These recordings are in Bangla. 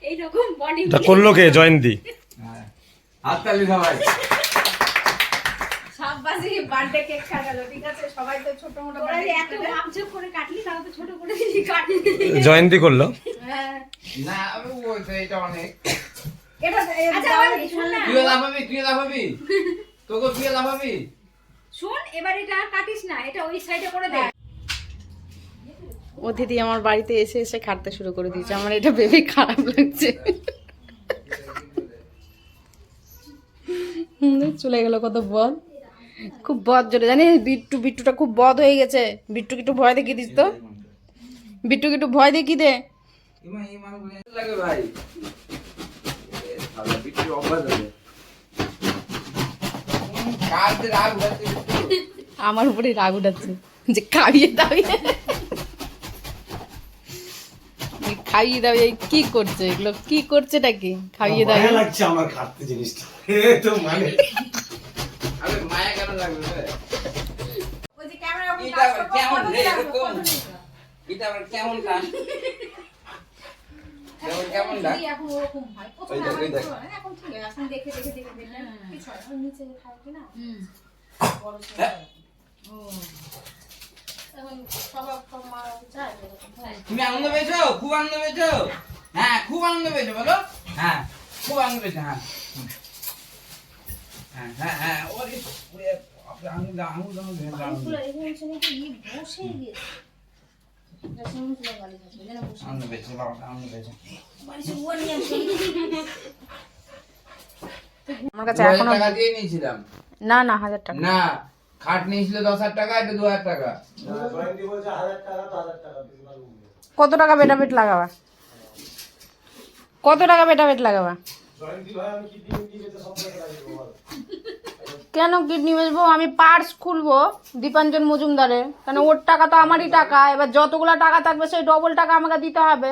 এইরকম বডি এটা করলো কে? জয়ন্তী। হাততালি সবাই। সব বাজি বার্থডে কেক কাটা গেল, ঠিক আছে? সবাই তো ছোট মোটো বার্থডে এত মাপঝোপ করে কাটলি, তাও তো ছোট করে দিলি কাটলি। জয়ন্তী করলো। হ্যাঁ না আমি বলতে এটা অনেক। এটা আচ্ছা শোন না, তুই লাভাবি তোকে তুই লাভাবি। শোন এবার এটা আর কাটিস না, এটা ওই সাইডে করে দে। অতিথি আমার বাড়িতে এসে এসে খাটতে শুরু করে দিয়েছে, আমার এটা ভেবে খারাপ লাগছে। চলে গেল কত বদ, খুব বদ জোরে জানিস। বিট্টুটা খুব বদ হয়ে গেছে। বিট্টুকে একটু ভয় দেখিয়ে দিস তো, বিট্টুকে একটু ভয় দেখিয়ে দে। লাগে ভাই তাহলে বিট্টু অবাক হবে। কার যে রাগ হচ্ছে আমার উপরে রাগ উঠাচ্ছে যে খাইয়ে দাইয়ে, খাইয়ে দাও। এই কি করছে এগুলো, কি করছে নাকি? খাইয়ে দাও লাগছে আমার খাটতে জিনিসটা। তো মানে আরে মায়া কেন লাগবে রে? ওই যে ক্যামেরা ওপর এটা কাজ করব, কেমন ফটো রে নিয়ে আসবো, এরকম? ফটো নিয়ে আসবো। এটা আবার কেমন কাজ? কেমন ডাক? যদি এখন ওরকম হয়, প্রথমে ওই দেখ, আমার ওই দেখ। কিছু হয় না, এখন ঠিক আছে, এখন দেখে দেখলে কিছু হয় না। ওই নিচে খায় কিনা বড় ছেলে। এখন সবার সব মা চায় এরকম, হ্যাঁ। তুমি আনন্দ পেয়েছো? খুব আনন্দ পেয়েছো? হ্যাঁ খুব আনন্দ পেয়েছো বলো। হ্যাঁ খুব আনন্দ পেয়েছো। হ্যাঁ হ্যাঁ হ্যাঁ হ্যাঁ ওরে ওরে আপনি আনন্দ আনন্দ আনন্দ অনেকগুলো এরকম হচ্ছে নাকি ই বসে গেছে। এটা সমস্ত গালি খাচ্ছে, যেন বসে আনন্দ পেয়েছো বাবা আনন্দ পেয়েছো। বাড়িতে উয়া নিয়ে আসো। আমার কাছে 2000 এখনো টাকা দিয়ে নিয়েছিলাম। না 1000 টাকা। না খাট নিয়েছিল 10,000 টাকা, এটা 2000 টাকা। কত টাকা বেটাবেট লাগাবা? কত টাকা বেটাবেট লাগাবা? কেন কিডনি বেচবো? আমি পার্স খুলবো দীপাঞ্জন মজুমদারের, কেন ওর টাকা তো আমারই টাকা। এবার যতগুলো টাকা থাকবে সেই ডবল টাকা আমাকে দিতে হবে।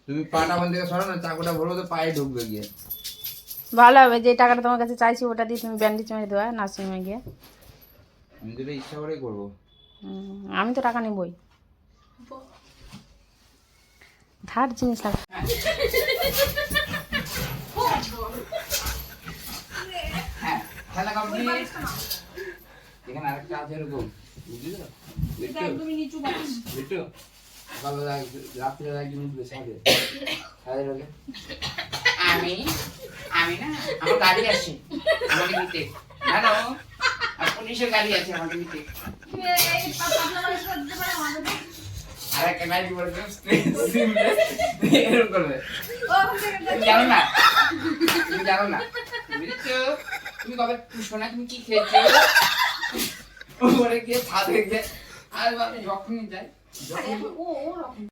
তুমি পাটা বন্ধ থেকে সরো না, চাকুটা ভরবো তো পায়ে ঢুকবে গিয়ে। ভালো হবে, যে টাকাটা তোমার কাছে চাইছি ওটা দিয়ে তুমি ব্যান্ডেজ মেরে দেওয়া নার্সিংহোমে গিয়ে। আমি তো এটা ইচ্ছা করেই করবো। আমি তো টাকা নেবই, ধার জিনিস লাগবে। হ্যাঁ খেলা কমপ্লিট। এখানে আরেকটা আছে এরকম, বুঝলি তো? একদমই নিচু বাড়ি। বিট্টু সকালবেলা রাত্রে একজন উঠবে সাথে সাথে ঢোকে আমি আমি না আমার গাড়ি আছে আমাকে নিতে জানো, আর পুলিশের গাড়ি আছে আমাকে নিতে। এই পাতলা বাড়ি করতে পারে আমাদের। আর একটা গাড়ি বলছে এরকম করবে। ও তুমি জানো না, তুমি জানো না বুঝছো? তুমি কবে পুষ্প না তুমি কি খেয়েছো? ওরে গিয়ে ছাদে গিয়ে আর যখনই যাই ও